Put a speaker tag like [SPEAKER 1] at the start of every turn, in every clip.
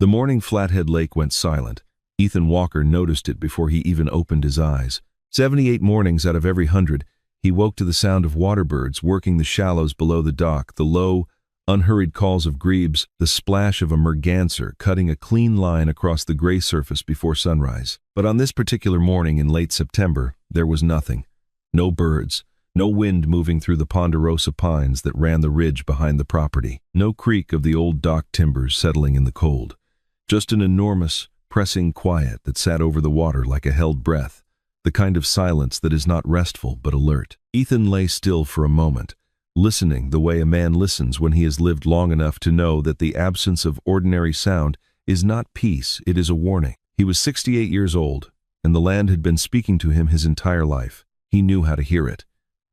[SPEAKER 1] The morning Flathead Lake went silent. Ethan Walker noticed it before he even opened his eyes. 78 mornings out of every 100, he woke to the sound of waterbirds working the shallows below the dock, the low, unhurried calls of grebes, the splash of a merganser cutting a clean line across the gray surface before sunrise. But on this particular morning in late September, there was nothing. No birds, no wind moving through the ponderosa pines that ran the ridge behind the property, no creak of the old dock timbers settling in the cold. Just an enormous, pressing quiet that sat over the water like a held breath, the kind of silence that is not restful but alert. Ethan lay still for a moment, listening the way a man listens when he has lived long enough to know that the absence of ordinary sound is not peace, it is a warning. He was 68 years old, and the land had been speaking to him his entire life. He knew how to hear it.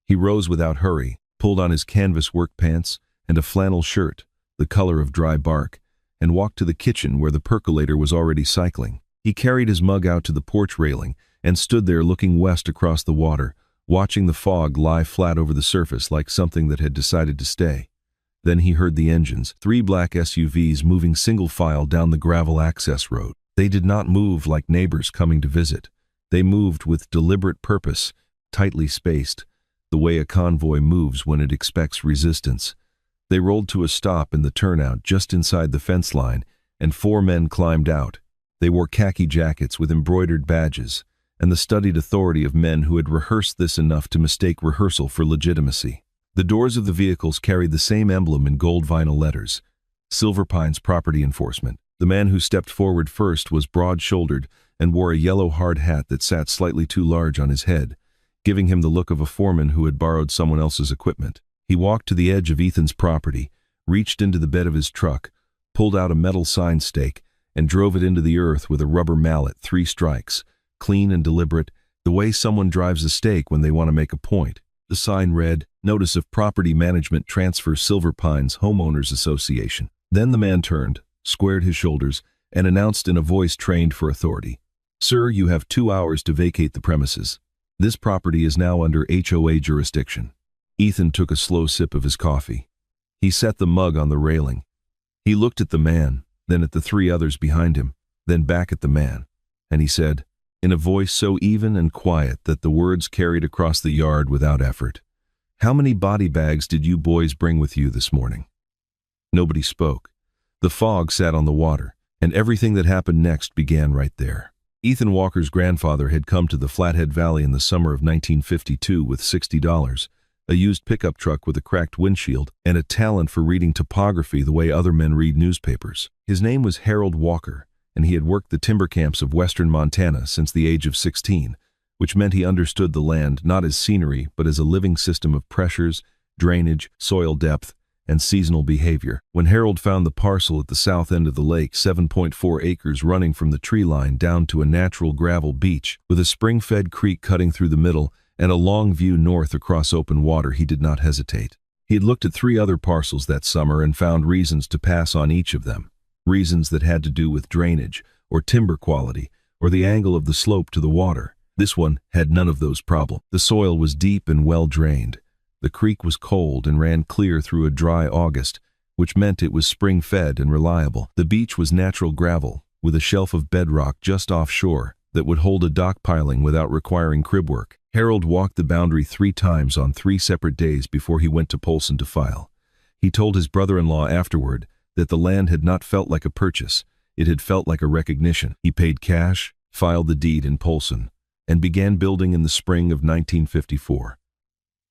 [SPEAKER 1] He rose without hurry, pulled on his canvas work pants and a flannel shirt, the color of dry bark, and walked to the kitchen where the percolator was already cycling. He carried his mug out to the porch railing and stood there looking west across the water, watching the fog lie flat over the surface like something that had decided to stay. Then he heard the engines, 3 black SUVs moving single file down the gravel access road. They did not move like neighbors coming to visit. They moved with deliberate purpose, tightly spaced, the way a convoy moves when it expects resistance. They rolled to a stop in the turnout just inside the fence line, and 4 men climbed out. They wore khaki jackets with embroidered badges, and the studied authority of men who had rehearsed this enough to mistake rehearsal for legitimacy. The doors of the vehicles carried the same emblem in gold vinyl letters, Silver Pines Property Enforcement. The man who stepped forward first was broad-shouldered and wore a yellow hard hat that sat slightly too large on his head, giving him the look of a foreman who had borrowed someone else's equipment. He walked to the edge of Ethan's property, reached into the bed of his truck, pulled out a metal sign stake, and drove it into the earth with a rubber mallet, 3 strikes, clean and deliberate, the way someone drives a stake when they want to make a point. The sign read, Notice of Property Management Transfer Silver Pines Homeowners Association. Then the man turned, squared his shoulders, and announced in a voice trained for authority, Sir, you have 2 hours to vacate the premises. This property is now under HOA jurisdiction. Ethan took a slow sip of his coffee. He set the mug on the railing. He looked at the man, then at the 3 others behind him, then back at the man, and he said, in a voice so even and quiet that the words carried across the yard without effort, How many body bags did you boys bring with you this morning? Nobody spoke. The fog sat on the water, and everything that happened next began right there. Ethan Walker's grandfather had come to the Flathead Valley in the summer of 1952 with $60, a used pickup truck with a cracked windshield, and a talent for reading topography the way other men read newspapers. His name was Harold Walker, and he had worked the timber camps of western Montana since the age of 16, which meant he understood the land not as scenery but as a living system of pressures, drainage, soil depth, and seasonal behavior. When Harold found the parcel at the south end of the lake, 7.4 acres running from the tree line down to a natural gravel beach, with a spring-fed creek cutting through the middle and a long view north across open water, he did not hesitate. He had looked at 3 other parcels that summer and found reasons to pass on each of them, reasons that had to do with drainage, or timber quality, or the angle of the slope to the water. This one had none of those problems. The soil was deep and well-drained. The creek was cold and ran clear through a dry August, which meant it was spring-fed and reliable. The beach was natural gravel, with a shelf of bedrock just offshore that would hold a dock piling without requiring crib work. Harold walked the boundary 3 times on 3 separate days before he went to Polson to file. He told his brother-in-law afterward that the land had not felt like a purchase, it had felt like a recognition. He paid cash, filed the deed in Polson, and began building in the spring of 1954.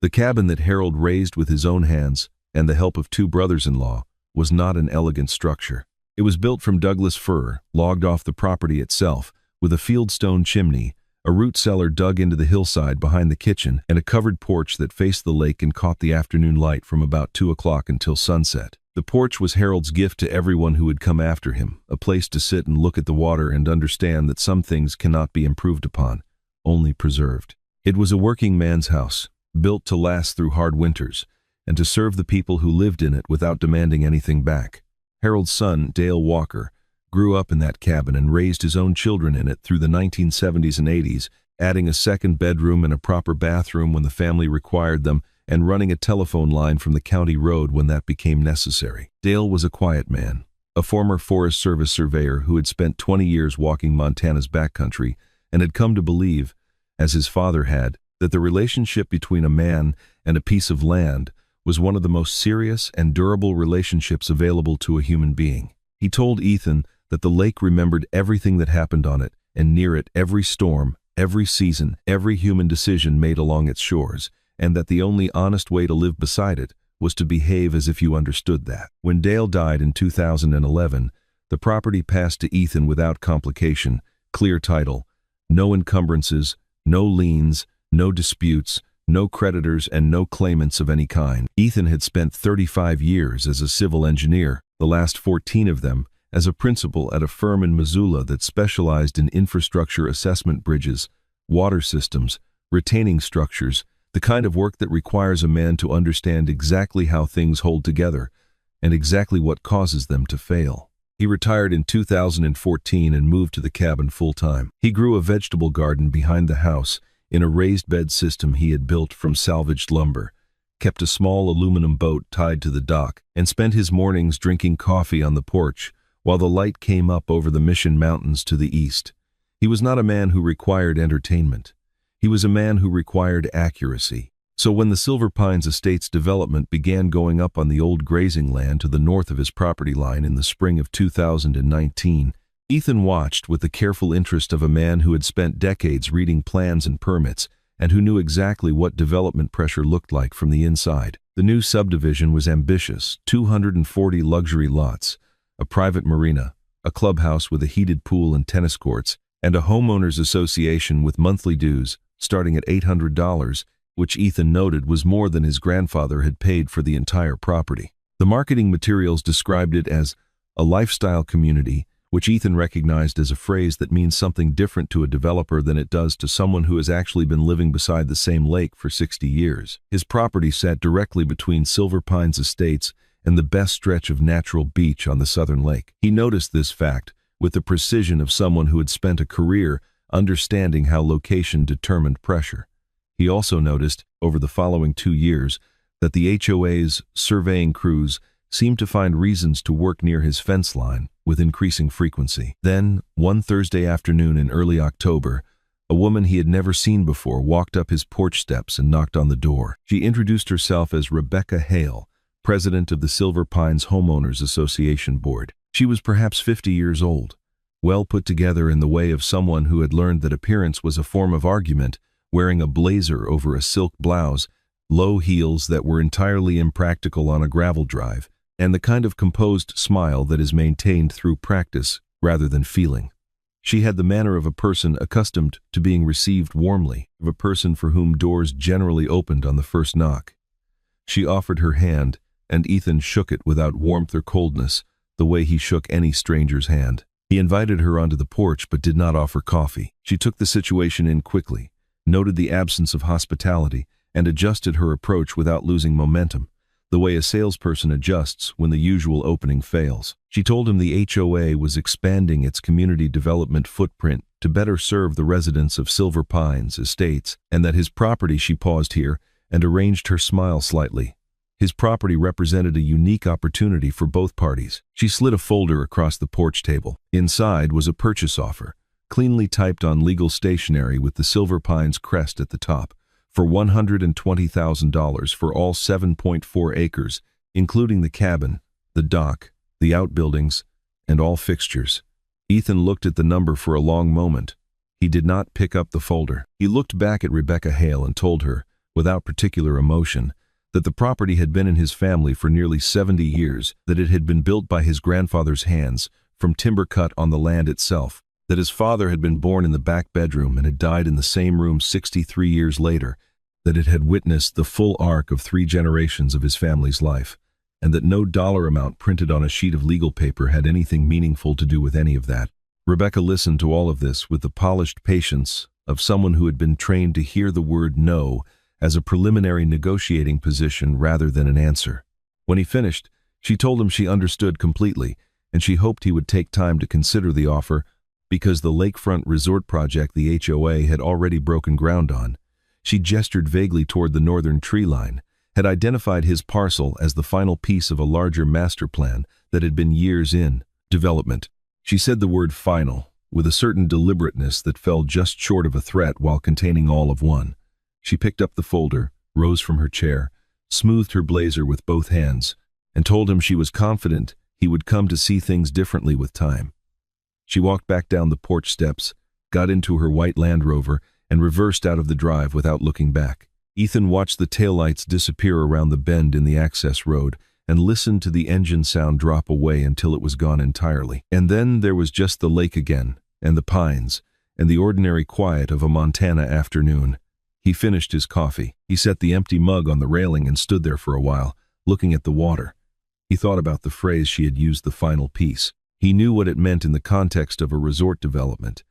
[SPEAKER 1] The cabin that Harold raised with his own hands and the help of 2 brothers-in-law was not an elegant structure. It was built from Douglas fir, logged off the property itself, with a fieldstone chimney, a root cellar dug into the hillside behind the kitchen, and a covered porch that faced the lake and caught the afternoon light from about 2 o'clock until sunset. The porch was Harold's gift to everyone who had come after him, a place to sit and look at the water and understand that some things cannot be improved upon, only preserved. It was a working man's house, built to last through hard winters, and to serve the people who lived in it without demanding anything back. Harold's son, Dale Walker, grew up in that cabin and raised his own children in it through the 1970s and 80s, adding a second bedroom and a proper bathroom when the family required them, and running a telephone line from the county road when that became necessary. Dale was a quiet man, a former Forest Service surveyor who had spent 20 years walking Montana's backcountry and had come to believe, as his father had, that the relationship between a man and a piece of land was one of the most serious and durable relationships available to a human being. He told Ethan that the lake remembered everything that happened on it and near it, every storm, every season, every human decision made along its shores, and that the only honest way to live beside it was to behave as if you understood that. When Dale died in 2011, the property passed to Ethan without complication, clear title, no encumbrances, no liens, no disputes, no creditors, and no claimants of any kind. Ethan had spent 35 years as a civil engineer, the last 14 of them as a principal at a firm in Missoula that specialized in infrastructure assessment, bridges, water systems, retaining structures, the kind of work that requires a man to understand exactly how things hold together and exactly what causes them to fail. He retired in 2014 and moved to the cabin full-time. He grew a vegetable garden behind the house in a raised bed system he had built from salvaged lumber, kept a small aluminum boat tied to the dock, and spent his mornings drinking coffee on the porch while the light came up over the Mission Mountains to the east. He was not a man who required entertainment. He was a man who required accuracy. So when the Silver Pines Estates development began going up on the old grazing land to the north of his property line in the spring of 2019, Ethan watched with the careful interest of a man who had spent decades reading plans and permits and who knew exactly what development pressure looked like from the inside. The new subdivision was ambitious, 240 luxury lots, a private marina, a clubhouse with a heated pool and tennis courts, and a homeowners association with monthly dues starting at $800, which Ethan noted was more than his grandfather had paid for the entire property. The marketing materials described it as a lifestyle community, which Ethan recognized as a phrase that means something different to a developer than it does to someone who has actually been living beside the same lake for 60 years. His property sat directly between Silver Pines Estates and the best stretch of natural beach on the southern lake. He noticed this fact with the precision of someone who had spent a career understanding how location determined pressure. He also noticed, over the following 2 years, that the HOA's surveying crews seemed to find reasons to work near his fence line with increasing frequency. Then, one Thursday afternoon in early October, a woman he had never seen before walked up his porch steps and knocked on the door. She introduced herself as Rebecca Hale, president of the Silver Pines Homeowners Association Board. She was perhaps 50 years old, well put together in the way of someone who had learned that appearance was a form of argument, wearing a blazer over a silk blouse, low heels that were entirely impractical on a gravel drive, and the kind of composed smile that is maintained through practice rather than feeling. She had the manner of a person accustomed to being received warmly, of a person for whom doors generally opened on the first knock. She offered her hand, and Ethan shook it without warmth or coldness, the way he shook any stranger's hand. He invited her onto the porch but did not offer coffee. She took the situation in quickly, noted the absence of hospitality, and adjusted her approach without losing momentum, the way a salesperson adjusts when the usual opening fails. She told him the HOA was expanding its community development footprint to better serve the residents of Silver Pines Estates, and that his property, she paused here and arranged her smile slightly. His property represented a unique opportunity for both parties. She slid a folder across the porch table. Inside was a purchase offer, cleanly typed on legal stationery with the Silver Pines crest at the top, for $120,000 for all 7.4 acres, including the cabin, the dock, the outbuildings, and all fixtures. Ethan looked at the number for a long moment. He did not pick up the folder. He looked back at Rebecca Hale and told her, without particular emotion, that the property had been in his family for nearly 70 years, that it had been built by his grandfather's hands from timber cut on the land itself, that his father had been born in the back bedroom and had died in the same room 63 years later, that it had witnessed the full arc of 3 generations of his family's life, and that no dollar amount printed on a sheet of legal paper had anything meaningful to do with any of that. Rebecca listened to all of this with the polished patience of someone who had been trained to hear the word no as a preliminary negotiating position rather than an answer. When he finished, she told him she understood completely, and she hoped he would take time to consider the offer because the lakefront resort project the HOA had already broken ground on. She gestured vaguely toward the northern tree line, had identified his parcel as the final piece of a larger master plan that had been years in development. She said the word final, with a certain deliberateness that fell just short of a threat while containing all of one. She picked up the folder, rose from her chair, smoothed her blazer with both hands, and told him she was confident he would come to see things differently with time. She walked back down the porch steps, got into her white Land Rover, and reversed out of the drive without looking back. Ethan watched the taillights disappear around the bend in the access road and listened to the engine sound drop away until it was gone entirely. And then there was just the lake again, and the pines, and the ordinary quiet of a Montana afternoon. He finished his coffee. He set the empty mug on the railing and stood there for a while, looking at the water. He thought about the phrase she had used, the final piece. He knew what it meant in the context of a resort development,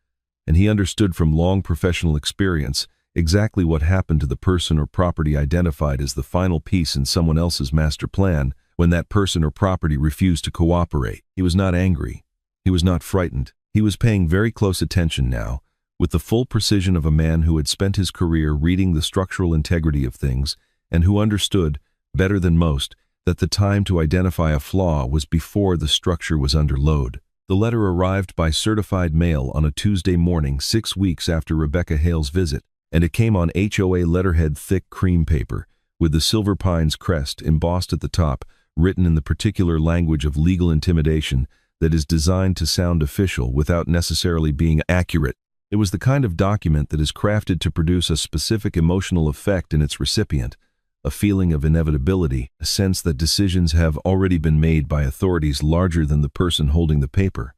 [SPEAKER 1] and he understood from long professional experience exactly what happened to the person or property identified as the final piece in someone else's master plan when that person or property refused to cooperate. He was not angry. He was not frightened. He was paying very close attention now, with the full precision of a man who had spent his career reading the structural integrity of things and who understood, better than most, that the time to identify a flaw was before the structure was under load. The letter arrived by certified mail on a Tuesday morning 6 weeks after Rebecca Hale's visit, and it came on HOA letterhead thick cream paper, with the Silver Pines crest embossed at the top, written in the particular language of legal intimidation that is designed to sound official without necessarily being accurate. It was the kind of document that is crafted to produce a specific emotional effect in its recipient, a feeling of inevitability, a sense that decisions have already been made by authorities larger than the person holding the paper,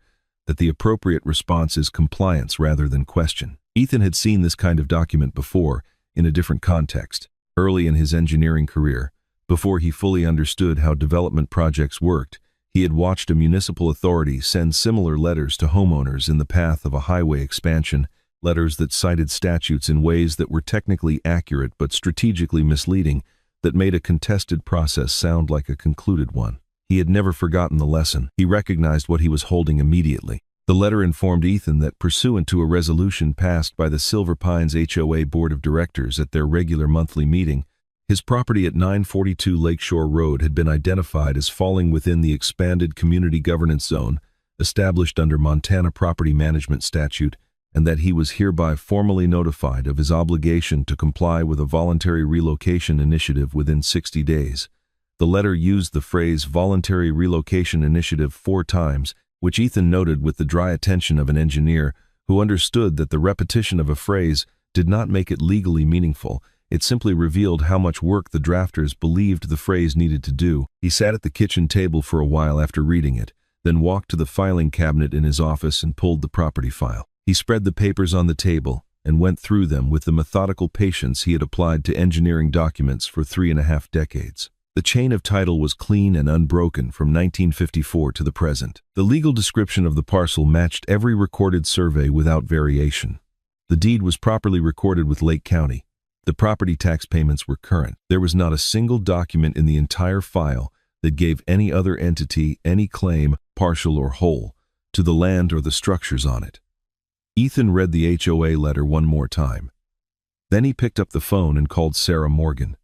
[SPEAKER 1] that the appropriate response is compliance rather than question. Ethan had seen this kind of document before, in a different context, early in his engineering career. Before he fully understood how development projects worked, he had watched a municipal authority send similar letters to homeowners in the path of a highway expansion, letters that cited statutes in ways that were technically accurate but strategically misleading, that made a contested process sound like a concluded one. He had never forgotten the lesson. He recognized what he was holding immediately. The letter informed Ethan that, pursuant to a resolution passed by the Silver Pines HOA Board of Directors at their regular monthly meeting, his property at 942 Lakeshore Road had been identified as falling within the expanded community governance zone established under Montana Property Management Statute, and that he was hereby formally notified of his obligation to comply with a voluntary relocation initiative within 60 days. The letter used the phrase voluntary relocation initiative 4 times, which Ethan noted with the dry attention of an engineer who understood that the repetition of a phrase did not make it legally meaningful. It simply revealed how much work the drafters believed the phrase needed to do. He sat at the kitchen table for a while after reading it, then walked to the filing cabinet in his office and pulled the property file. He spread the papers on the table and went through them with the methodical patience he had applied to engineering documents for 3.5 decades. The chain of title was clean and unbroken from 1954 to the present. The legal description of the parcel matched every recorded survey without variation. The deed was properly recorded with Lake County. The property tax payments were current. There was not a single document in the entire file that gave any other entity any claim, partial or whole, to the land or the structures on it. Ethan read the HOA letter one more time. Then he picked up the phone and called Sarah Morgan.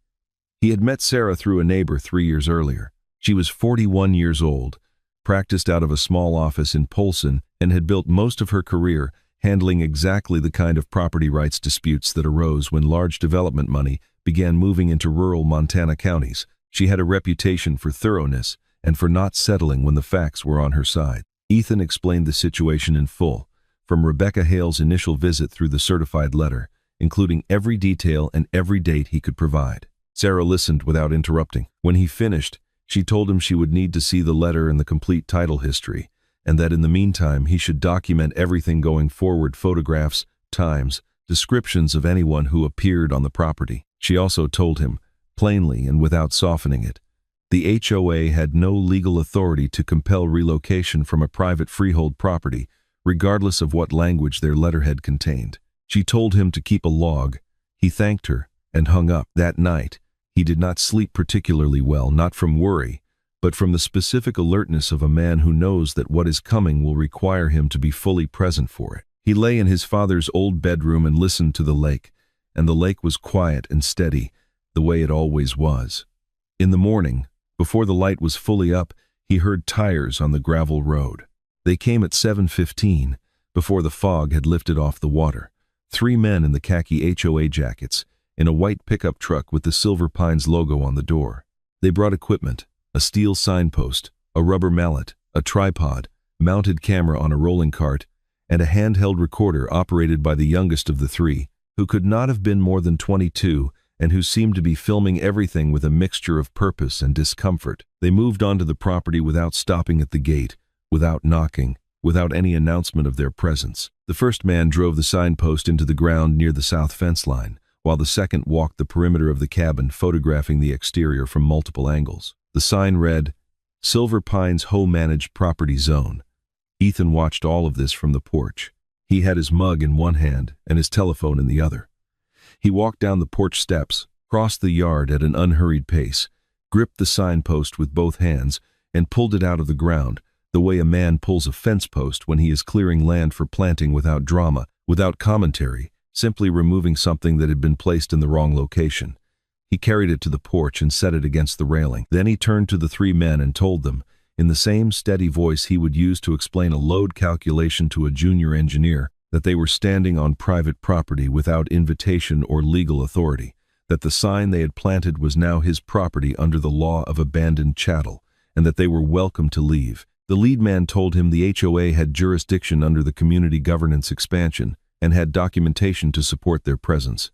[SPEAKER 1] He had met Sarah through a neighbor 3 years earlier. She was 41 years old, practiced out of a small office in Polson, and had built most of her career handling exactly the kind of property rights disputes that arose when large development money began moving into rural Montana counties. She had a reputation for thoroughness and for not settling when the facts were on her side. Ethan explained the situation in full, from Rebecca Hale's initial visit through the certified letter, including every detail and every date he could provide. Sarah listened without interrupting. When he finished, she told him she would need to see the letter and the complete title history, and that in the meantime he should document everything going forward: photographs, times, descriptions of anyone who appeared on the property. She also told him, plainly and without softening it, the HOA had no legal authority to compel relocation from a private freehold property, regardless of what language their letterhead contained. She told him to keep a log. He thanked her and hung up. That night, he did not sleep particularly well, not from worry, but from the specific alertness of a man who knows that what is coming will require him to be fully present for it. He lay in his father's old bedroom and listened to the lake, and the lake was quiet and steady, the way it always was. In the morning, before the light was fully up, He heard tires on the gravel road. They came at 7:15, before the fog had lifted off the water. 3 men in the khaki HOA jackets, in a white pickup truck with the Silver Pines logo on the door. They brought equipment, a steel signpost, a rubber mallet, a tripod, mounted camera on a rolling cart, and a handheld recorder operated by the youngest of the 3, who could not have been more than 22 and who seemed to be filming everything with a mixture of purpose and discomfort. They moved onto the property without stopping at the gate, without knocking, without any announcement of their presence. The first man drove the signpost into the ground near the south fence line, while the second walked the perimeter of the cabin, photographing the exterior from multiple angles. The sign read, "Silver Pines HOA Managed Property Zone." Ethan watched all of this from the porch. He had his mug in one hand and his telephone in the other. He walked down the porch steps, crossed the yard at an unhurried pace, gripped the signpost with both hands, and pulled it out of the ground, the way a man pulls a fence post when he is clearing land for planting, without drama, without commentary, simply removing something that had been placed in the wrong location. He carried it to the porch and set it against the railing. Then he turned to the 3 men and told them, in the same steady voice he would use to explain a load calculation to a junior engineer, that they were standing on private property without invitation or legal authority, that the sign they had planted was now his property under the law of abandoned chattel, and that they were welcome to leave. The lead man told him the HOA had jurisdiction under the community governance expansion and had documentation to support their presence.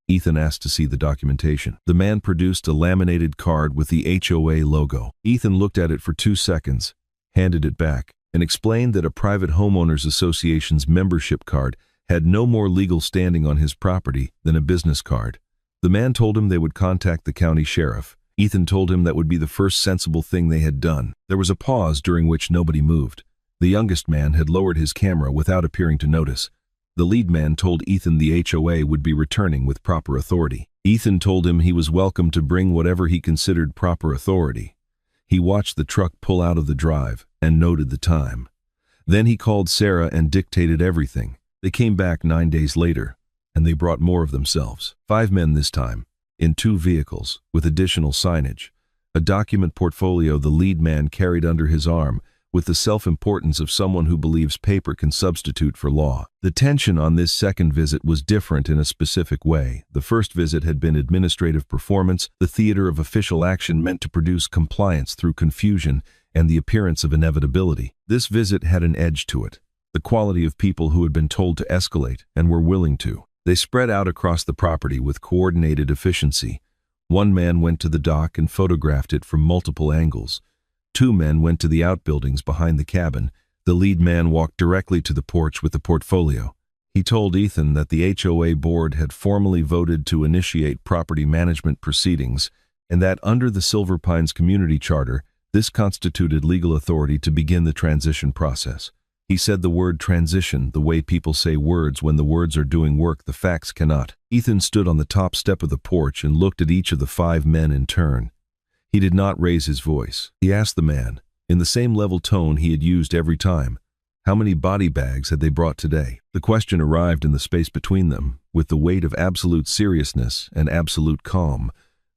[SPEAKER 1] Ethan asked to see the documentation. The man produced a laminated card with the HOA logo. Ethan looked at it for 2 seconds, handed it back, and explained that a private homeowners association's membership card had no more legal standing on his property than a business card. The man told him they would contact the county sheriff. Ethan told him that would be the first sensible thing they had done. There was a pause during which nobody moved. The youngest man had lowered his camera without appearing to notice. The lead man told Ethan the HOA would be returning with proper authority. Ethan told him he was welcome to bring whatever he considered proper authority. He watched the truck pull out of the drive and noted the time. Then he called Sarah and dictated everything. They came back 9 days later, and they brought more of themselves. 5 men this time, in 2 vehicles, with additional signage. A document portfolio the lead man carried under his arm, with the self-importance of someone who believes paper can substitute for law. The tension on this second visit was different in a specific way. The first visit had been administrative performance, the theater of official action meant to produce compliance through confusion and the appearance of inevitability. This visit had an edge to it, the quality of people who had been told to escalate and were willing to. They spread out across the property with coordinated efficiency. 1 man went to the dock and photographed it from multiple angles. 2 men went to the outbuildings behind the cabin. The lead man walked directly to the porch with the portfolio. He told Ethan that the HOA board had formally voted to initiate property management proceedings, and that under the Silver Pines Community Charter, this constituted legal authority to begin the transition process. He said the word transition the way people say words when the words are doing work the facts cannot. Ethan stood on the top step of the porch and looked at each of the 5 men in turn. He did not raise his voice. He asked the man, in the same level tone he had used every time, how many body bags had they brought today? The question arrived in the space between them, with the weight of absolute seriousness and absolute calm,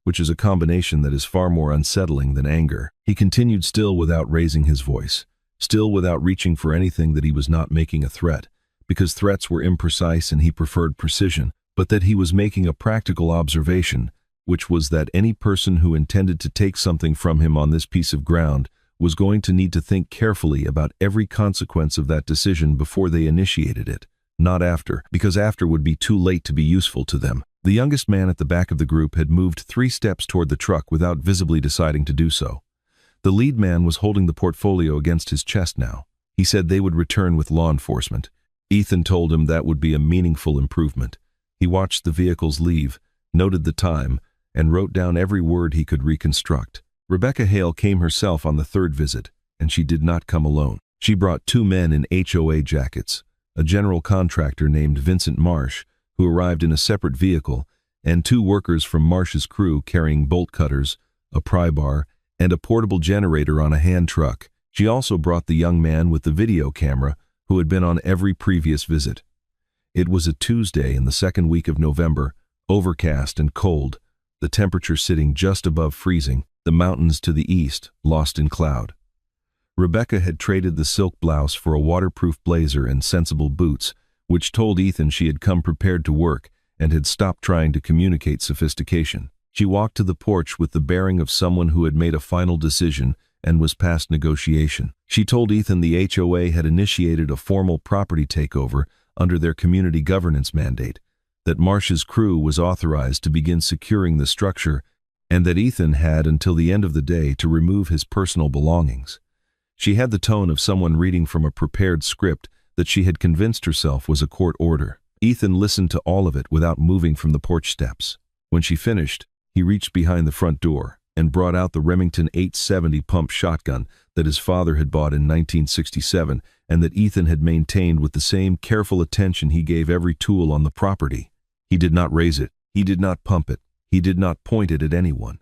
[SPEAKER 1] which is a combination that is far more unsettling than anger. He continued, still without raising his voice, still without reaching for anything, that he was not making a threat, because threats were imprecise and he preferred precision, but that he was making a practical observation, which was that any person who intended to take something from him on this piece of ground was going to need to think carefully about every consequence of that decision before they initiated it, not after, because after would be too late to be useful to them. The youngest man at the back of the group had moved 3 steps toward the truck without visibly deciding to do so. The lead man was holding the portfolio against his chest now. He said they would return with law enforcement. Ethan told him that would be a meaningful improvement. He watched the vehicles leave, noted the time, and wrote down every word he could reconstruct. Rebecca Hale came herself on the 3rd visit, and she did not come alone. She brought 2 men in HOA jackets, a general contractor named Vincent Marsh, who arrived in a separate vehicle, and 2 workers from Marsh's crew carrying bolt cutters, a pry bar, and a portable generator on a hand truck. She also brought the young man with the video camera, who had been on every previous visit. It was a Tuesday in the 2nd week of November, overcast and cold, the temperature sitting just above freezing, the mountains to the east lost in cloud. Rebecca had traded the silk blouse for a waterproof blazer and sensible boots, which told Ethan she had come prepared to work and had stopped trying to communicate sophistication. She walked to the porch with the bearing of someone who had made a final decision and was past negotiation. She told Ethan the HOA had initiated a formal property takeover under their community governance mandate, that Marsh's crew was authorized to begin securing the structure, and that Ethan had until the end of the day to remove his personal belongings. She had the tone of someone reading from a prepared script that she had convinced herself was a court order. Ethan listened to all of it without moving from the porch steps. When she finished, he reached behind the front door and brought out the Remington 870 pump shotgun that his father had bought in 1967 and that Ethan had maintained with the same careful attention he gave every tool on the property. He did not raise it. He did not pump it. He did not point it at anyone.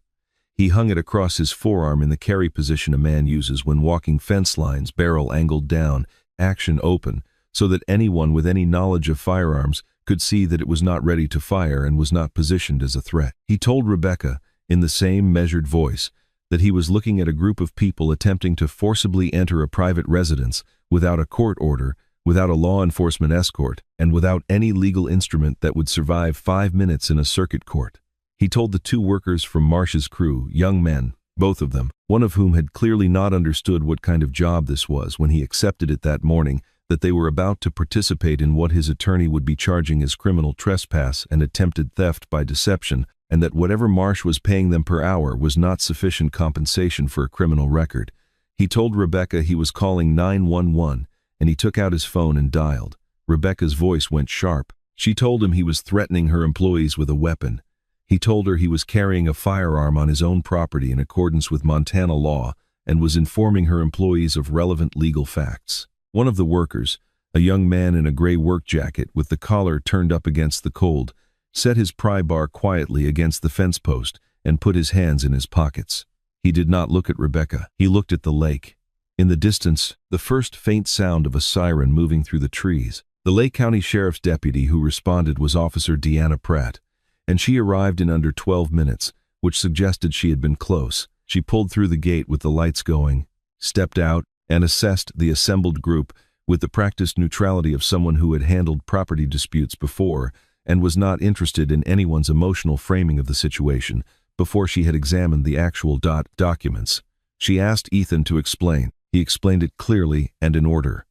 [SPEAKER 1] He hung it across his forearm in the carry position a man uses when walking fence lines, barrel angled down, action open, so that anyone with any knowledge of firearms could see that it was not ready to fire and was not positioned as a threat. He told Rebecca, in the same measured voice, that he was looking at a group of people attempting to forcibly enter a private residence without a court order, without a law enforcement escort, and without any legal instrument that would survive 5 minutes in a circuit court. He told the 2 workers from Marsh's crew, young men, both of them, one of whom had clearly not understood what kind of job this was when he accepted it that morning, that they were about to participate in what his attorney would be charging as criminal trespass and attempted theft by deception, and that whatever Marsh was paying them per hour was not sufficient compensation for a criminal record. He told Rebecca he was calling 911, and he took out his phone and dialed. Rebecca's voice went sharp. She told him he was threatening her employees with a weapon. He told her he was carrying a firearm on his own property in accordance with Montana law and was informing her employees of relevant legal facts. One of the workers, a young man in a gray work jacket with the collar turned up against the cold, set his pry bar quietly against the fence post and put his hands in his pockets. He did not look at Rebecca. He looked at the lake. In the distance, the first faint sound of a siren moving through the trees. The Lake County Sheriff's deputy who responded was Officer Deanna Pratt, and she arrived in under 12 minutes, which suggested she had been close. She pulled through the gate with the lights going, stepped out, and assessed the assembled group with the practiced neutrality of someone who had handled property disputes before and was not interested in anyone's emotional framing of the situation before she had examined the actual documents. She asked Ethan to explain. He explained it clearly and in order.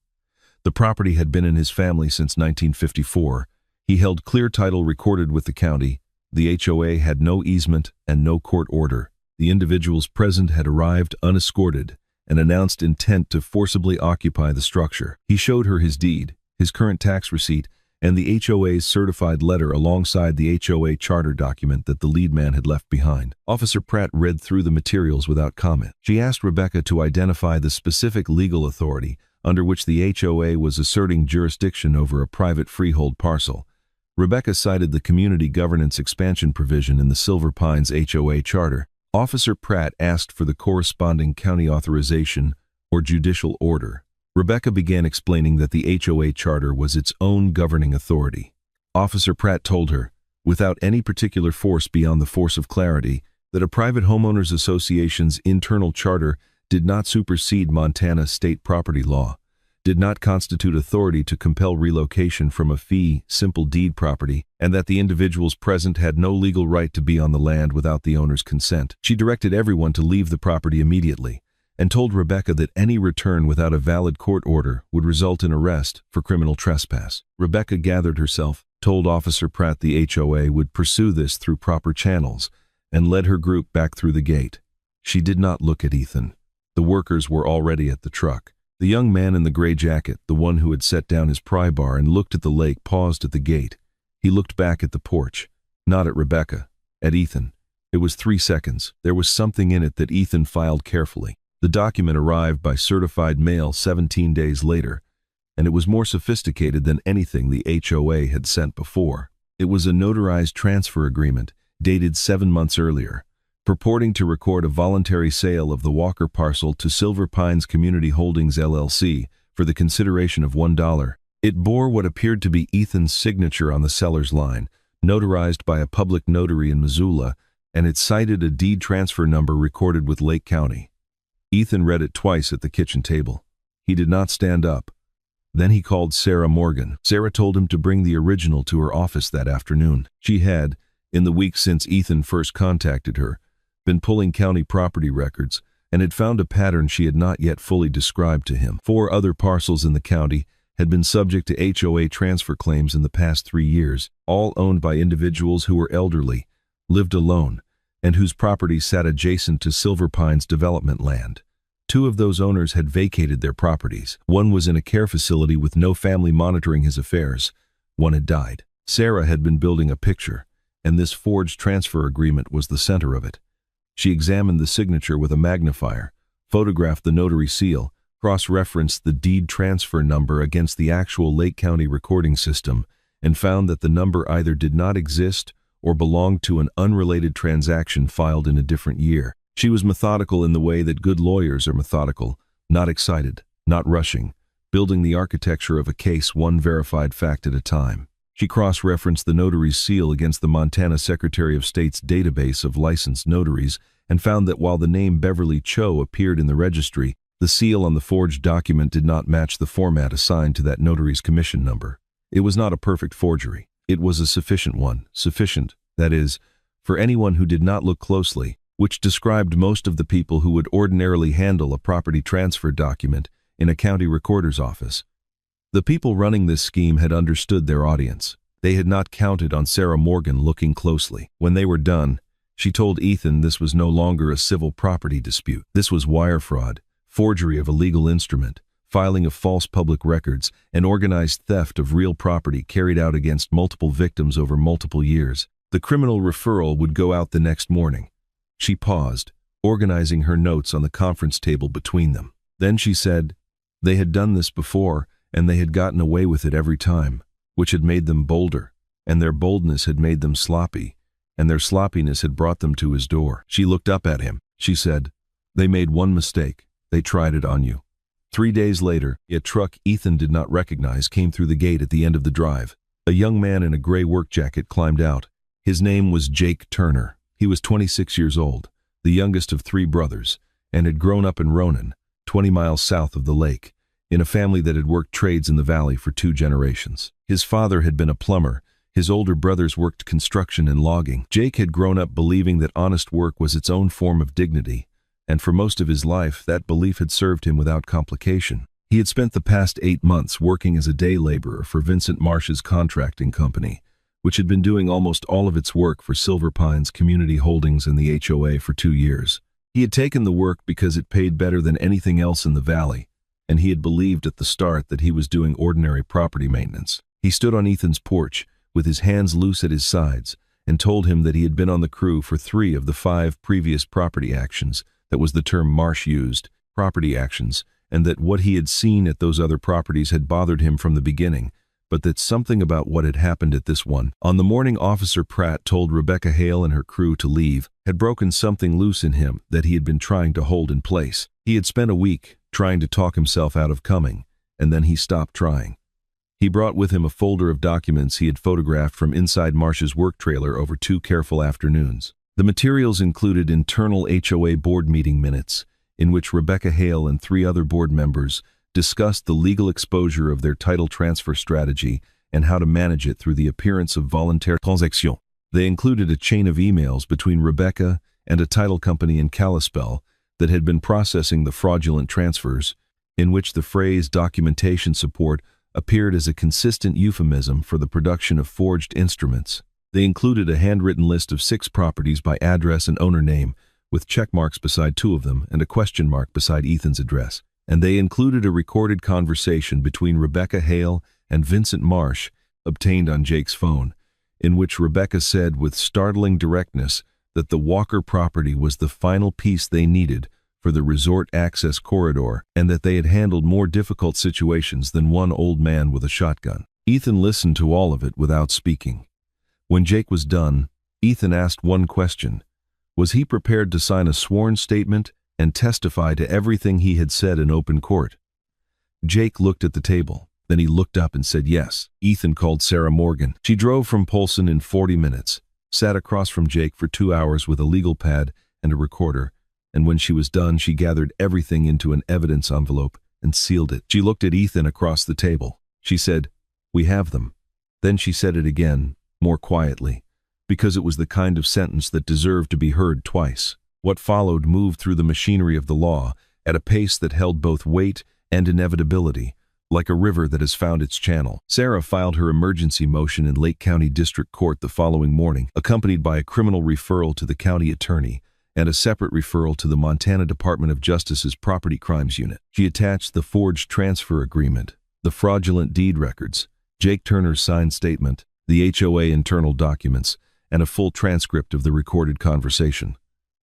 [SPEAKER 1] The property had been in his family since 1954. He held clear title recorded with the county. The HOA had no easement and no court order. The individuals present had arrived unescorted and announced intent to forcibly occupy the structure. He showed her his deed, his current tax receipt, and the HOA's certified letter alongside the HOA charter document that the lead man had left behind. Officer Pratt read through the materials without comment. She asked Rebecca to identify the specific legal authority under which the HOA was asserting jurisdiction over a private freehold parcel. Rebecca cited the community governance expansion provision in the Silver Pines HOA charter. Officer Pratt asked for the corresponding county authorization or judicial order. Rebecca began explaining that the HOA charter was its own governing authority. Officer Pratt told her, without any particular force beyond the force of clarity, that a private homeowners association's internal charter did not supersede Montana state property law, did not constitute authority to compel relocation from a fee simple deed property, and that the individuals present had no legal right to be on the land without the owner's consent. She directed everyone to leave the property immediately, and told Rebecca that any return without a valid court order would result in arrest for criminal trespass. Rebecca gathered herself, told Officer Pratt the HOA would pursue this through proper channels, and led her group back through the gate. She did not look at Ethan. The workers were already at the truck. The young man in the gray jacket, the one who had set down his pry bar and looked at the lake, paused at the gate. He looked back at the porch, not at Rebecca, at Ethan. It was 3 seconds. There was something in it that Ethan filed carefully. The document arrived by certified mail 17 days later, and it was more sophisticated than anything the HOA had sent before. It was a notarized transfer agreement, dated 7 months earlier, purporting to record a voluntary sale of the Walker parcel to Silver Pines Community Holdings LLC for the consideration of $1. It bore what appeared to be Ethan's signature on the seller's line, notarized by a public notary in Missoula, and it cited a deed transfer number recorded with Lake County. Ethan read it twice at the kitchen table. He did not stand up. Then he called Sarah Morgan. Sarah told him to bring the original to her office that afternoon. She had, in the week since Ethan first contacted her, been pulling county property records and had found a pattern she had not yet fully described to him. 4 other parcels in the county had been subject to HOA transfer claims in the past 3 years, all owned by individuals who were elderly, lived alone, and whose properties sat adjacent to Silver Pines development land. 2 of those owners had vacated their properties. One was in a care facility with no family monitoring his affairs. One had died. Sarah had been building a picture, and this forged transfer agreement was the center of it. She examined the signature with a magnifier, photographed the notary seal, cross-referenced the deed transfer number against the actual Lake County recording system, and found that the number either did not exist or belonged to an unrelated transaction filed in a different year. She was methodical in the way that good lawyers are methodical, not excited, not rushing, building the architecture of a case one verified fact at a time. She cross-referenced the notary's seal against the Montana Secretary of State's database of licensed notaries and found that while the name Beverly Cho appeared in the registry, the seal on the forged document did not match the format assigned to that notary's commission number. It was not a perfect forgery. It was a sufficient one, sufficient, that is, for anyone who did not look closely, which described most of the people who would ordinarily handle a property transfer document in a county recorder's office. The people running this scheme had understood their audience. They had not counted on Sarah Morgan looking closely. When they were done, she told Ethan this was no longer a civil property dispute. This was wire fraud, forgery of a legal instrument, filing of false public records, and organized theft of real property carried out against multiple victims over multiple years. The criminal referral would go out the next morning. She paused, organizing her notes on the conference table between them. Then she said, they had done this before, and they had gotten away with it every time, which had made them bolder, and their boldness had made them sloppy, and their sloppiness had brought them to his door. She looked up at him. She said, they made one mistake. They tried it on you. 3 days later, a truck Ethan did not recognize came through the gate at the end of the drive. A young man in a gray work jacket climbed out. His name was Jake Turner. He was 26 years old, the youngest of 3 brothers, and had grown up in Ronan, 20 miles south of the lake, in a family that had worked trades in the valley for 2 generations. His father had been a plumber. His older brothers worked construction and logging. Jake had grown up believing that honest work was its own form of dignity, and for most of his life that belief had served him without complication. He had spent the past 8 months working as a day laborer for Vincent Marsh's contracting company, which had been doing almost all of its work for Silver Pines Community Holdings and the HOA for 2 years. He had taken the work because it paid better than anything else in the valley, and he had believed at the start that he was doing ordinary property maintenance. He stood on Ethan's porch, with his hands loose at his sides, and told him that he had been on the crew for 3 of the 5 previous property actions. That was the term Marsh used, property actions, and that what he had seen at those other properties had bothered him from the beginning, but that something about what had happened at this one, on the morning Officer Pratt told Rebecca Hale and her crew to leave, had broken something loose in him that he had been trying to hold in place. He had spent a week trying to talk himself out of coming, and then he stopped trying. He brought with him a folder of documents he had photographed from inside Marsh's work trailer over 2 careful afternoons. The materials included internal HOA board meeting minutes, in which Rebecca Hale and 3 other board members discussed the legal exposure of their title transfer strategy and how to manage it through the appearance of voluntary transactions. They included a chain of emails between Rebecca and a title company in Kalispell that had been processing the fraudulent transfers, in which the phrase documentation support appeared as a consistent euphemism for the production of forged instruments. They included a handwritten list of 6 properties by address and owner name, with check marks beside 2 of them and a question mark beside Ethan's address. And they included a recorded conversation between Rebecca Hale and Vincent Marsh, obtained on Jake's phone, in which Rebecca said with startling directness that the Walker property was the final piece they needed for the resort access corridor, and that they had handled more difficult situations than one old man with a shotgun. Ethan listened to all of it without speaking. When Jake was done, Ethan asked one question. Was he prepared to sign a sworn statement and testify to everything he had said in open court? Jake looked at the table. Then he looked up and said yes. Ethan called Sarah Morgan. She drove from Polson in 40 minutes, sat across from Jake for 2 hours with a legal pad and a recorder, and when she was done, she gathered everything into an evidence envelope and sealed it. She looked at Ethan across the table. She said, "We have them." Then she said it again, more quietly, because it was the kind of sentence that deserved to be heard twice. What followed moved through the machinery of the law at a pace that held both weight and inevitability, like a river that has found its channel. Sarah filed her emergency motion in Lake County District Court the following morning, accompanied by a criminal referral to the county attorney and a separate referral to the Montana Department of Justice's Property Crimes Unit. She attached the forged transfer agreement, the fraudulent deed records, Jake Turner's signed statement, the HOA internal documents, and a full transcript of the recorded conversation.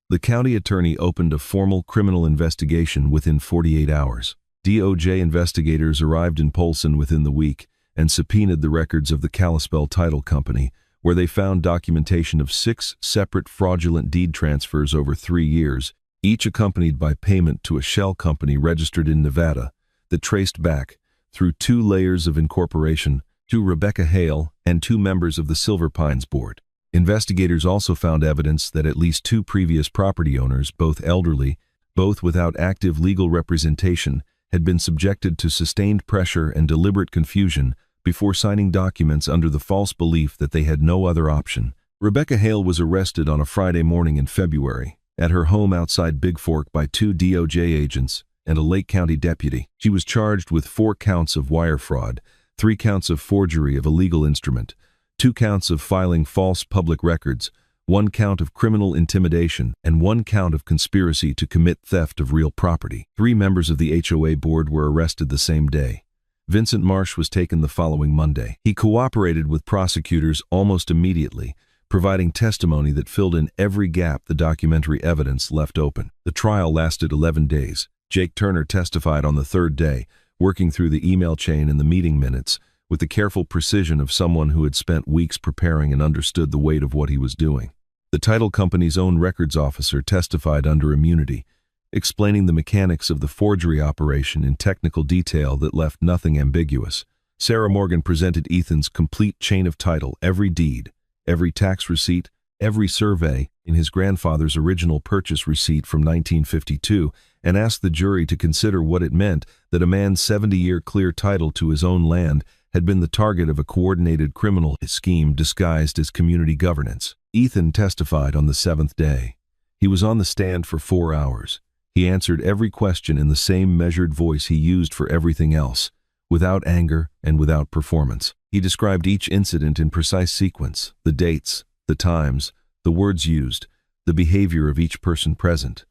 [SPEAKER 1] The county attorney opened a formal criminal investigation within 48 hours. DOJ investigators arrived in Polson within the week and subpoenaed the records of the Kalispell Title Company, where they found documentation of 6 separate fraudulent deed transfers over 3 years, each accompanied by payment to a shell company registered in Nevada that traced back, through 2 layers of incorporation, to Rebecca Hale and 2 members of the Silver Pines Board. Investigators also found evidence that at least 2 previous property owners, both elderly, both without active legal representation, had been subjected to sustained pressure and deliberate confusion before signing documents under the false belief that they had no other option. Rebecca Hale was arrested on a Friday morning in February at her home outside Big Fork by 2 DOJ agents and a Lake County deputy. She was charged with 4 counts of wire fraud, 3 counts of forgery of a legal instrument, 2 counts of filing false public records, 1 count of criminal intimidation, and 1 count of conspiracy to commit theft of real property. 3 members of the HOA board were arrested the same day. Vincent Marsh was taken the following Monday. He cooperated with prosecutors almost immediately, providing testimony that filled in every gap the documentary evidence left open. The trial lasted 11 days. Jake Turner testified on the 3rd day, working through the email chain and the meeting minutes, with the careful precision of someone who had spent weeks preparing and understood the weight of what he was doing. The title company's own records officer testified under immunity, explaining the mechanics of the forgery operation in technical detail that left nothing ambiguous. Sarah Morgan presented Ethan's complete chain of title, every deed, every tax receipt, every survey in his grandfather's original purchase receipt from 1952, and asked the jury to consider what it meant that a man's 70-year clear title to his own land had been the target of a coordinated criminal scheme disguised as community governance. Ethan testified on the 7th day. He was on the stand for 4 hours. He answered every question in the same measured voice he used for everything else, without anger and without performance. He described each incident in precise sequence, the dates, the times, the words used, the behavior of each person present.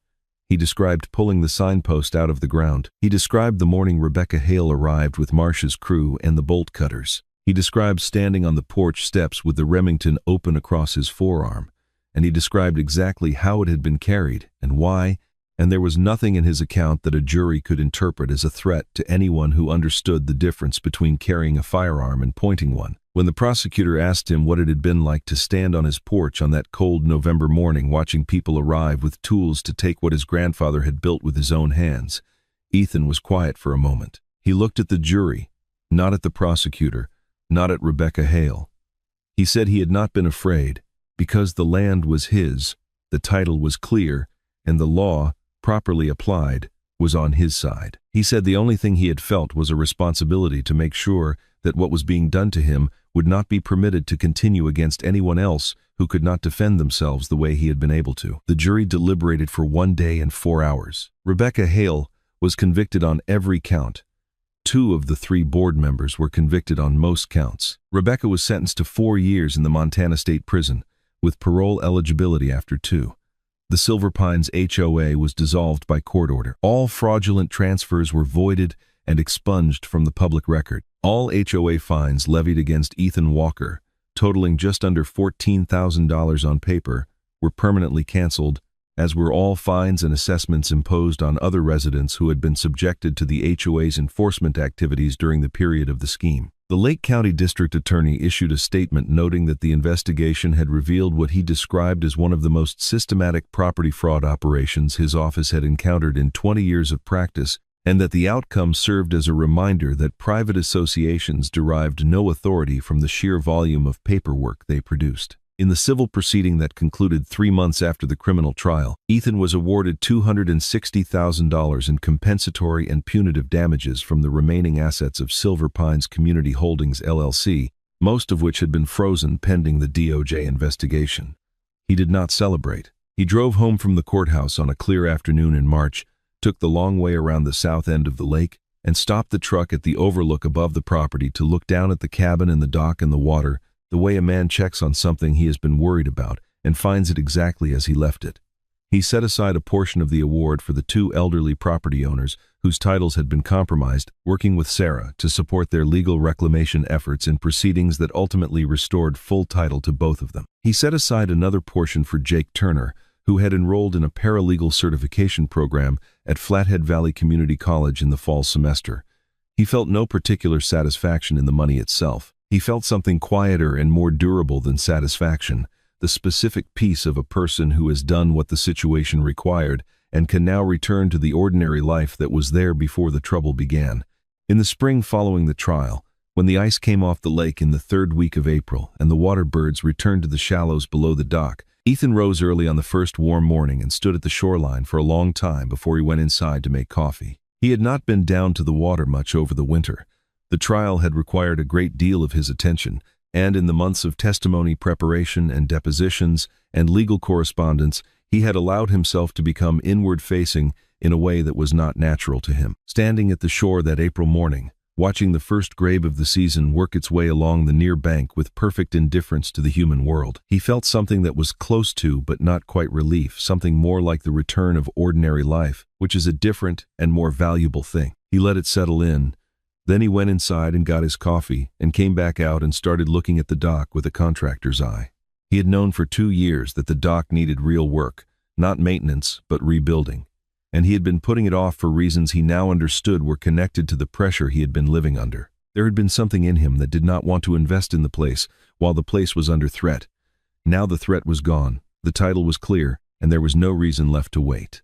[SPEAKER 1] He described pulling the signpost out of the ground. He described the morning Rebecca Hale arrived with Marsh's crew and the bolt cutters. He described standing on the porch steps with the Remington open across his forearm, and he described exactly how it had been carried and why, and there was nothing in his account that a jury could interpret as a threat to anyone who understood the difference between carrying a firearm and pointing one. When the prosecutor asked him what it had been like to stand on his porch on that cold November morning watching people arrive with tools to take what his grandfather had built with his own hands, Ethan was quiet for a moment. He looked at the jury, not at the prosecutor, not at Rebecca Hale. He said he had not been afraid, because the land was his, the title was clear, and the law, properly applied, was on his side. He said the only thing he had felt was a responsibility to make sure that what was being done to him would not be permitted to continue against anyone else who could not defend themselves the way he had been able to. The jury deliberated for 1 day and 4 hours. Rebecca Hale was convicted on every count. 2 of the 3 board members were convicted on most counts. Rebecca was sentenced to 4 years in the Montana State Prison, with parole eligibility after 2. The Silver Pines HOA was dissolved by court order. All fraudulent transfers were voided and expunged from the public record. All HOA fines levied against Ethan Walker, totaling just under $14,000 on paper, were permanently canceled, as were all fines and assessments imposed on other residents who had been subjected to the HOA's enforcement activities during the period of the scheme. The Lake County District Attorney issued a statement noting that the investigation had revealed what he described as one of the most systematic property fraud operations his office had encountered in 20 years of practice, and that the outcome served as a reminder that private associations derived no authority from the sheer volume of paperwork they produced. In the civil proceeding that concluded 3 months after the criminal trial, Ethan was awarded $260,000 in compensatory and punitive damages from the remaining assets of Silver Pines Community Holdings LLC, most of which had been frozen pending the DOJ investigation. He did not celebrate. He drove home from the courthouse on a clear afternoon in March, took the long way around the south end of the lake, and stopped the truck at the overlook above the property to look down at the cabin and the dock and the water, the way a man checks on something he has been worried about and finds it exactly as he left it. He set aside a portion of the award for the 2 elderly property owners whose titles had been compromised, working with Sarah to support their legal reclamation efforts in proceedings that ultimately restored full title to both of them. He set aside another portion for Jake Turner, who had enrolled in a paralegal certification program at Flathead Valley Community College in the fall semester. He felt no particular satisfaction in the money itself. He felt something quieter and more durable than satisfaction, the specific peace of a person who has done what the situation required and can now return to the ordinary life that was there before the trouble began. In the spring following the trial, when the ice came off the lake in the 3rd week of April and the water birds returned to the shallows below the dock, Ethan rose early on the first warm morning and stood at the shoreline for a long time before he went inside to make coffee. He had not been down to the water much over the winter. The trial had required a great deal of his attention, and in the months of testimony preparation and depositions and legal correspondence, he had allowed himself to become inward-facing in a way that was not natural to him. Standing at the shore that April morning, watching the first grabe of the season work its way along the near bank with perfect indifference to the human world, he felt something that was close to but not quite relief, something more like the return of ordinary life, which is a different and more valuable thing. He let it settle in. Then he went inside and got his coffee and came back out and started looking at the dock with a contractor's eye. He had known for 2 years that the dock needed real work, not maintenance, but rebuilding. And he had been putting it off for reasons he now understood were connected to the pressure he had been living under. There had been something in him that did not want to invest in the place while the place was under threat. Now the threat was gone, the title was clear, and there was no reason left to wait.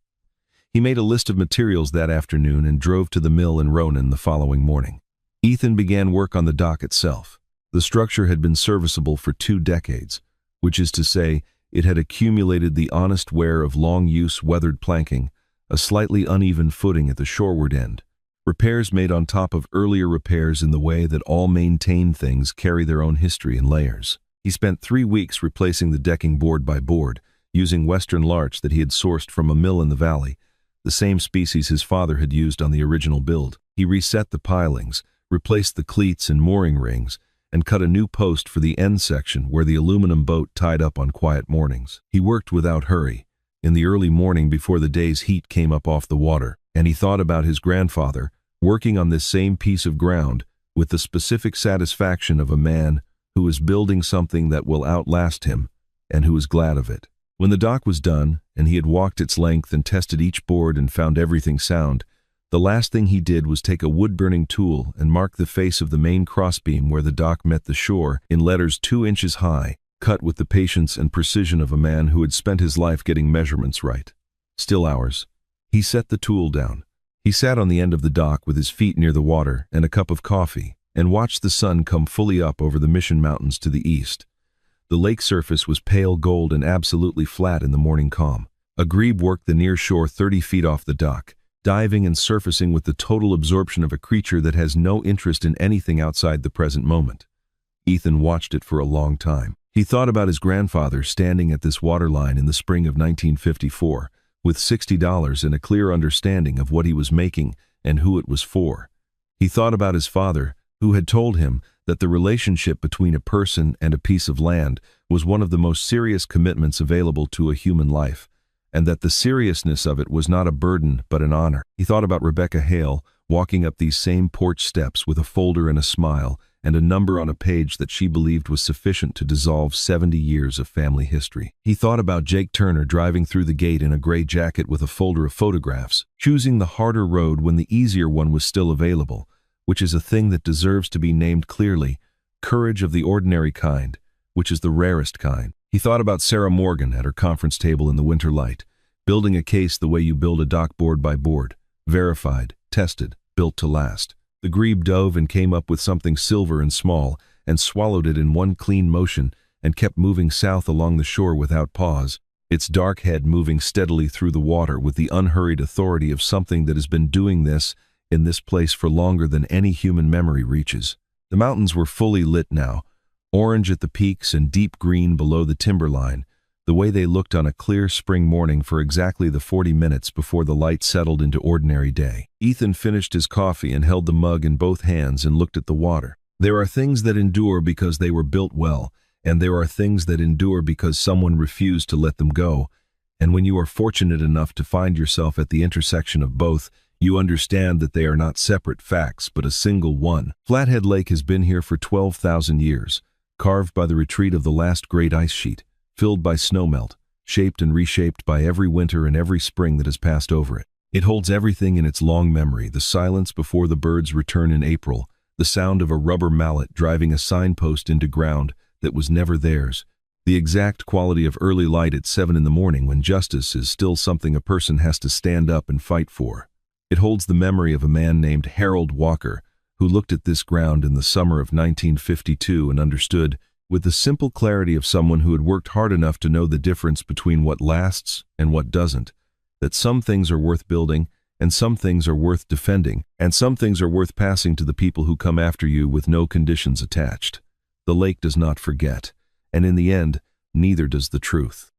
[SPEAKER 1] He made a list of materials that afternoon and drove to the mill in Ronan the following morning. Ethan began work on the dock itself. The structure had been serviceable for 2 decades, which is to say, it had accumulated the honest wear of long-use weathered planking, a slightly uneven footing at the shoreward end, repairs made on top of earlier repairs in the way that all maintained things carry their own history in layers. He spent 3 weeks replacing the decking board by board, using western larch that he had sourced from a mill in the valley, the same species his father had used on the original build. He reset the pilings, replaced the cleats and mooring rings, and cut a new post for the end section where the aluminum boat tied up on quiet mornings. He worked without hurry, in the early morning before the day's heat came up off the water, and he thought about his grandfather, working on this same piece of ground with the specific satisfaction of a man who is building something that will outlast him and who is glad of it. When the dock was done, and he had walked its length and tested each board and found everything sound, the last thing he did was take a wood-burning tool and mark the face of the main crossbeam where the dock met the shore in letters 2 inches high, cut with the patience and precision of a man who had spent his life getting measurements right. Still hours. He set the tool down. He sat on the end of the dock with his feet near the water and a cup of coffee, and watched the sun come fully up over the Mission Mountains to the east. The lake surface was pale gold and absolutely flat in the morning calm. A grebe worked the near shore 30 feet off the dock, diving and surfacing with the total absorption of a creature that has no interest in anything outside the present moment. Ethan watched it for a long time. He thought about his grandfather standing at this waterline in the spring of 1954, with $60 and a clear understanding of what he was making and who it was for. He thought about his father, who had told him that the relationship between a person and a piece of land was one of the most serious commitments available to a human life, and that the seriousness of it was not a burden but an honor. He thought about Rebecca Hale walking up these same porch steps with a folder and a smile and a number on a page that she believed was sufficient to dissolve 70 years of family history. He thought about Jake Turner driving through the gate in a gray jacket with a folder of photographs, choosing the harder road when the easier one was still available, which is a thing that deserves to be named clearly, courage of the ordinary kind, which is the rarest kind. He thought about Sarah Morgan at her conference table in the winter light, building a case the way you build a dock board by board, verified, tested, built to last. The grebe dove and came up with something silver and small, and swallowed it in one clean motion, and kept moving south along the shore without pause, its dark head moving steadily through the water with the unhurried authority of something that has been doing this in this place for longer than any human memory reaches. The mountains were fully lit now, orange at the peaks and deep green below the timberline, the way they looked on a clear spring morning for exactly the 40 minutes before the light settled into ordinary day. Ethan finished his coffee and held the mug in both hands and looked at the water. There are things that endure because they were built well, and there are things that endure because someone refused to let them go. And when you are fortunate enough to find yourself at the intersection of both, you understand that they are not separate facts, but a single one. Flathead Lake has been here for 12,000 years, carved by the retreat of the last great ice sheet, filled by snowmelt, shaped and reshaped by every winter and every spring that has passed over it. It holds everything in its long memory: the silence before the birds return in April, the sound of a rubber mallet driving a signpost into ground that was never theirs, the exact quality of early light at 7 in the morning when justice is still something a person has to stand up and fight for. It holds the memory of a man named Harold Walker, who looked at this ground in the summer of 1952 and understood, with the simple clarity of someone who had worked hard enough to know the difference between what lasts and what doesn't, that some things are worth building, and some things are worth defending, and some things are worth passing to the people who come after you with no conditions attached. The lake does not forget, and in the end, neither does the truth.